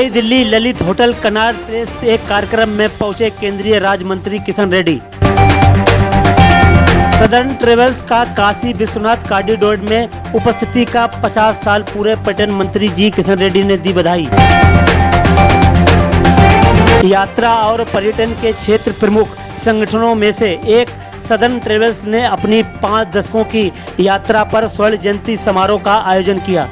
नई Delhi Lalit hotel Connaught place से एक कार्यक्रम में पहुंचे केंद्रीय राज्य मंत्री किशन रेड्डी। सदर्न ट्रेवल्स का काशी विश्वनाथ कॉरिडोर में उपस्थिति का 50 साल पूरे। पर्यटन मंत्री जी किशन रेड्डी ने दी बधाई। यात्रा और पर्यटन के क्षेत्र प्रमुख संगठनों में से एक सदर्न ट्रेवल्स ने अपनी 5 दशकों की यात्रा पर स्वर्ण जयंती समारोह का आयोजन किया।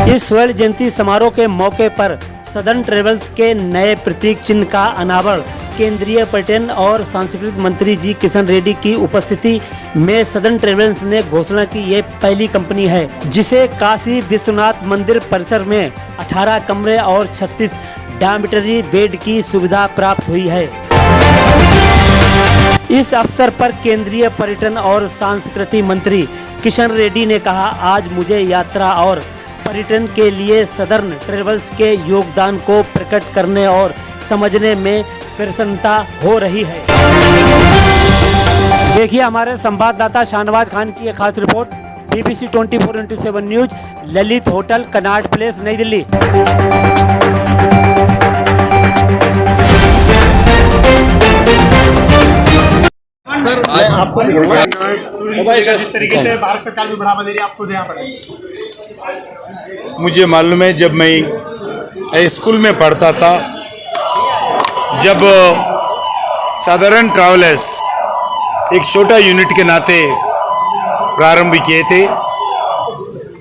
इस स्वर्ण जयंती समारोह के मौके पर सदर्न ट्रेवल्स के नए प्रतीक चिन्ह का अनावरण केंद्रीय पर्यटन और सांस्कृतिक मंत्री जी किशन रेड्डी की उपस्थिति में सदर्न ट्रेवल्स ने घोषणा की ये पहली कंपनी है जिसे काशी विश्वनाथ मंदिर परिसर में 18 कमरे और 36 डॉर्मिटरी बेड की सुविधा प्राप्त हुई है। इस अवसर पर केंद्रीय पर्यटन और सांस्कृतिक मंत्री किशन रेड्डी ने कहा, आज मुझे यात्रा और पर्यटन के लिए सदर्न ट्रेवल्स के योगदान को प्रकट करने और समझने में प्रसन्नता हो रही है। देखिए हमारे संवाददाता शाहनवाज खान की एक खास report, BBC 24x7 news, Lalit hotel Connaught place, नई दिल्ली। सर आपको जिस तरीके से भारत सरकार भी बढ़ावा दे रही है, आपको देना पड़ेगा। मुझे मालूम है, जब मैं स्कूल में पढ़ता था, जब सदर्न ट्रैवलर्स एक छोटा यूनिट के नाते प्रारंभ किए थे,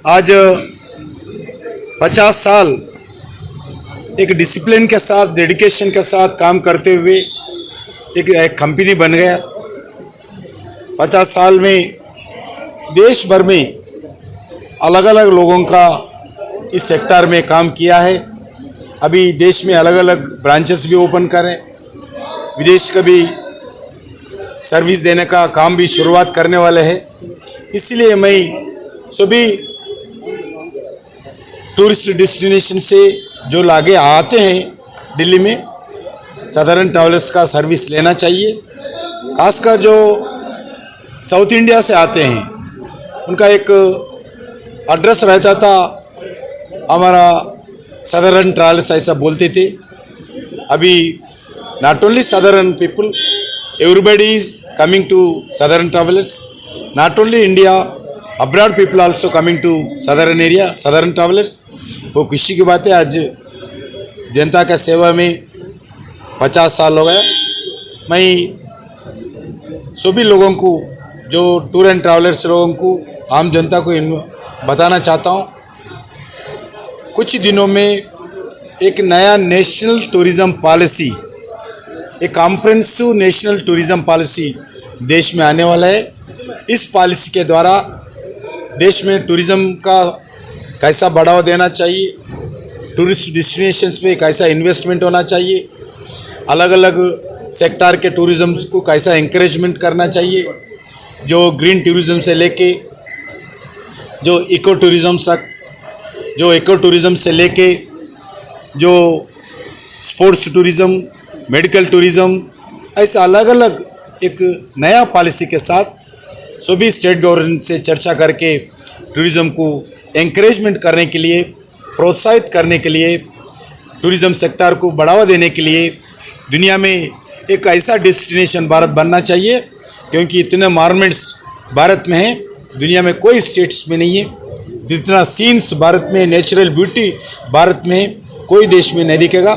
आज 50 साल एक डिसिप्लिन के साथ, डेडिकेशन के साथ काम करते हुए एक कंपनी बन गया। 50 साल में देश भर में अलग अलग लोगों का इस सेक्टर में काम किया है। अभी देश में अलग अलग ब्रांचेस भी ओपन करें, विदेश का भी सर्विस देने का काम भी शुरुआत करने वाले हैं। इसलिए मैं सभी टूरिस्ट डेस्टिनेशन से जो लागे आते हैं दिल्ली में, सदर्न ट्रैवल्स का सर्विस लेना चाहिए। खासकर जो साउथ इंडिया से आते हैं, उनका एक एड्रेस रहता था, हमारा सदर्न ट्रैवल्स ऐसा बोलते थे। अभी not only southern people, everybody is coming to southern travels, not only India, abroad people also coming to southern area, southern travels. वो खुशी की बात है, आज जनता का सेवा में 50 साल हो गया। मैं सभी लोगों को, जो टूर एंड ट्रैवलर्स लोगों को, आम जनता को बताना चाहता हूँ, कुछ दिनों में एक नया नेशनल टूरिज्म पॉलिसी, एक कॉम्प्रिहेंसिव नेशनल टूरिज्म पॉलिसी देश में आने वाला है। इस पॉलिसी के द्वारा देश में टूरिज्म का कैसा बढ़ावा देना चाहिए, टूरिस्ट डेस्टिनेशंस पे कैसा इन्वेस्टमेंट होना चाहिए, अलग अलग सेक्टर के टूरिज्म को कैसा इंकरेजमेंट करना चाहिए, जो ग्रीन टूरिज्म से लेके जो इको टूरिज्म तक, जो इको टूरिज्म से लेके जो स्पोर्ट्स टूरिज्म, मेडिकल टूरिज्म, ऐसा अलग अलग एक नया पॉलिसी के साथ सभी स्टेट गवर्नमेंट से चर्चा करके टूरिज्म को एंकरेजमेंट करने के लिए, प्रोत्साहित करने के लिए, टूरिज्म सेक्टर को बढ़ावा देने के लिए दुनिया में एक ऐसा डेस्टिनेशन भारत बनना चाहिए, क्योंकि इतने मॉन्यूमेंट्स भारत में हैं, दुनिया में कोई स्टेट्स में नहीं है। जितना सीन्स भारत में, नेचुरल ब्यूटी भारत में कोई देश में नहीं दिखेगा।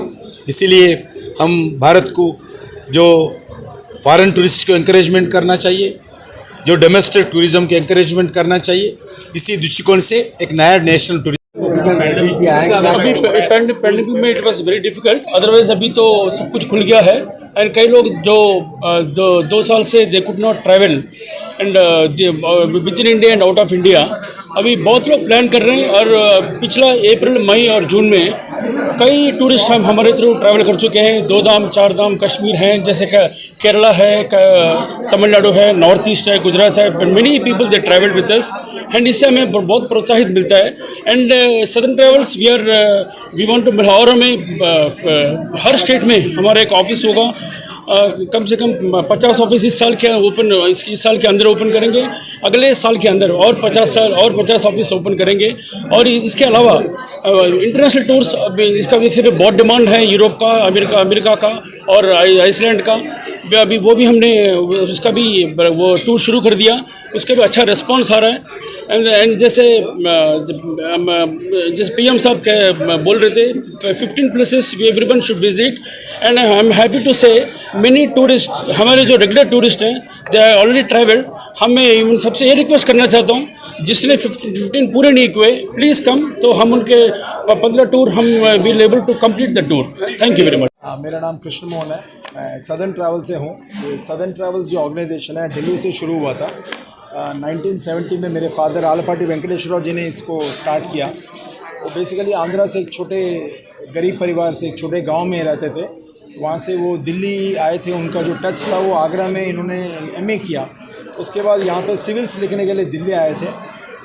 इसीलिए हम भारत को जो फॉरेन टूरिस्ट को एंकरेजमेंट करना चाहिए, जो डोमेस्टिक टूरिज्म के एंकरेजमेंट करना चाहिए, इसी दृष्टिकोण से एक नया नेशनल टूरिज्म। अभी पैंडेमिक में it was very difficult, otherwise अभी तो सब कुछ खुल गया है। एंड कई लोग जो 2 साल से they could not travel and with in India and out of India, अभी बहुत लोग प्लान कर रहे हैं। और पिछला अप्रैल, मई और जून में कई टूरिस्ट हम हमारे थ्रू ट्रैवल कर चुके हैं। 2 धाम 4 धाम कश्मीर हैं, जैसे केरला है, तमिलनाडु है, नॉर्थ ईस्ट है, गुजरात है। Many people they travel with us and इससे हमें बहुत प्रोत्साहित मिलता है। And southern travels we want to, और हमें हर स्टेट में हमारा एक ऑफिस होगा कम से कम 50 ऑफिस इस साल के इस साल के अंदर ओपन करेंगे, अगले साल के अंदर और 50 ऑफिस ओपन करेंगे। और इसके अलावा इंटरनेशनल टूर्स इसका वैसे पे बहुत डिमांड है, यूरोप का, अमेरिका का और आइसलैंड का अभी वो भी हमने उसका भी वो टूर शुरू कर दिया, उसके भी अच्छा रिस्पांस आ रहा है। एंड जैसे पीएम साहब बोल रहे थे 15 places everyone should visit, and I am happy to say many tourist, हमारे जो रेगुलर टूरिस्ट हैं दे आर ऑलरेडी ट्रैवल्ड। मैं उन सबसे ये रिक्वेस्ट करना चाहता हूँ जिसने 15 पूरे नहीं हुए, प्लीज़ कम, तो हम उनके 15 टूर हम will able to complete the tour. Thank you very much. मेरा नाम कृष्ण मोहन है, मैं सदर्न ट्रैवल से हूँ। ये सदर्न ट्रैवल्स जो ऑर्गेनाइजेशन है दिल्ली से शुरू हुआ था। 1970 में मेरे फादर आलपाटी वेंकटेश्वर जी ने इसको स्टार्ट किया। वो बेसिकली आंध्रा से एक छोटे गरीब परिवार से एक छोटे गांव में रहते थे, वहाँ से वो दिल्ली आए थे। उनका जो टच था वो आगरा में इन्होंने MA किया। उसके बाद यहाँ पे सिविल्स लिखने के लिए दिल्ली आए थे,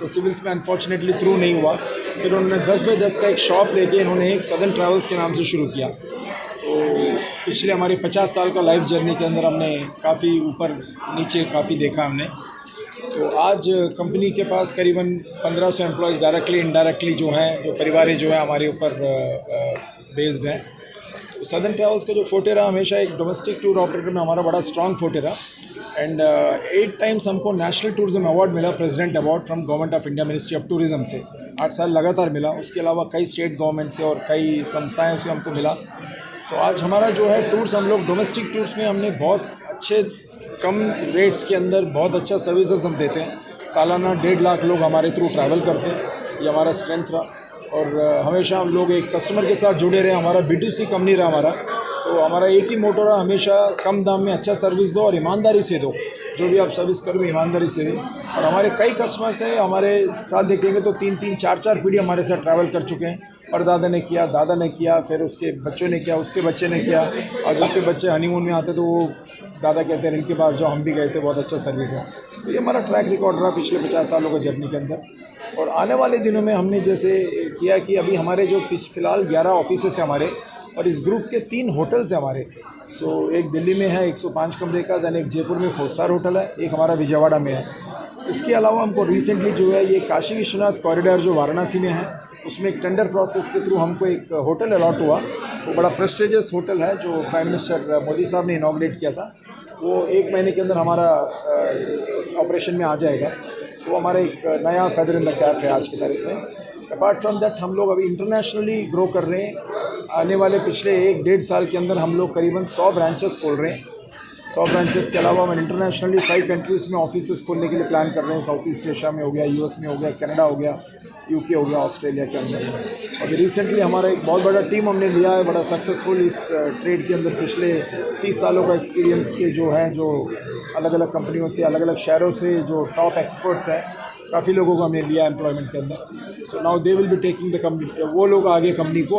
तो सिविल्स में अनफॉर्चुनेटली थ्रू नहीं हुआ। फिर उन्होंने 10 बाय 10 का एक शॉप लेके इन्होंने एक सदर्न ट्रैवल्स के नाम से शुरू किया। तो पिछले हमारे 50 साल का लाइफ जर्नी के अंदर हमने काफ़ी ऊपर नीचे काफ़ी देखा हमने। तो आज कंपनी के पास करीबन 1500 एम्प्लॉयज़ डायरेक्टली इनडायरेक्टली जो हैं, जो परिवारें जो हैं हमारे ऊपर बेस्ड हैं। तो सदर्न ट्रैवल्स का जो फोटे रहा हमेशा एक डोमेस्टिक टूर ऑपरेटर में हमारा बड़ा स्ट्रॉन्ग फोटे रहा। एंड 8 टाइम्स हमको नेशनल टूरिज्म अवार्ड मिला, president award from government of India, ministry of tourism से 8 साल लगातार मिला। उसके अलावा कई स्टेट गवर्नमेंट से और कई संस्थाएं से हमको मिला। तो आज हमारा जो है टूर्स, हम लोग डोमेस्टिक टूर्स में हमने बहुत अच्छे कम रेट्स के अंदर बहुत अच्छा सर्विसेज हम देते हैं। सालाना 1.5 लाख लोग हमारे थ्रू ट्रैवल करते हैं, ये हमारा स्ट्रेंथ रहा। और हमेशा हम लोग एक कस्टमर के साथ जुड़े रहे। हमारा B2C कंपनी रहा हमारा, तो हमारा एक ही मोटो रहा, हमेशा कम दाम में अच्छा सर्विस दो और ईमानदारी से दो। जो भी आप सर्विस करो ईमानदारी से दो। और हमारे कई कस्टमर्स हैं हमारे साथ, देखेंगे तो 3-3, 4-4 पीढ़ी हमारे साथ ट्रैवल कर चुके हैं। और दादा ने किया, दादा ने किया, फिर उसके बच्चों ने किया, उसके बच्चे ने किया, और जिसके बच्चे हनीमून में आते तो वो दादा कहते हैं इनके पास जो हम भी गए थे, बहुत अच्छा सर्विस है। तो ये हमारा ट्रैक रिकॉर्ड रहा पिछले 50 सालों के जर्नी के अंदर। और आने वाले दिनों में हमने जैसे किया कि अभी हमारे जो फ़िलहाल 11 ऑफिसेस हैं हमारे, और इस ग्रुप के 3 होटल्स हैं हमारे। सो एक दिल्ली में है 105 कमरे का, दैन एक जयपुर में 4 स्टार होटल है, एक हमारा विजयवाड़ा में है। इसके अलावा हमको रिसेंटली जो है ये काशी विश्वनाथ कॉरिडोर जो वाराणसी में है, उसमें एक टेंडर प्रोसेस के थ्रू हमको एक होटल अलॉट हुआ। वो बड़ा प्रेस्टिजियस होटल है जो प्राइम मिनिस्टर मोदी साहब ने इनॉग्रेट किया था। वो 1 महीने के अंदर हमारा ऑपरेशन में आ जाएगा। वो हमारा एक नया फेदर इन द कैप है आज की तारीख में। अपार्ट फ्रॉम दैट हम लोग अभी इंटरनेशनली ग्रो कर रहे हैं। आने वाले पिछले 1-1.5 साल के अंदर हम लोग करीबन 100 ब्रांचेस खोल रहे हैं। 100 ब्रांचेस के अलावा हम इंटरनेशनली 5 कंट्रीज़ में ऑफिसेस खोलने के लिए प्लान कर रहे हैं। साउथ ईस्ट एशिया में हो गया, US में हो गया, कनाडा हो गया, UK हो गया, ऑस्ट्रेलिया के अंदर। अभी रिसेंटली हमारा एक बहुत बड़ा टीम हमने लिया है, बड़ा सक्सेसफुल इस ट्रेड के अंदर पिछले 30 सालों का एक्सपीरियंस के जो हैं, जो अलग अलग कंपनियों से, अलग अलग शहरों से जो टॉप एक्सपर्ट्स हैं, काफ़ी लोगों को हमने लिया एम्प्लॉयमेंट के अंदर। So now they will be taking the company, वो लोग आगे कंपनी को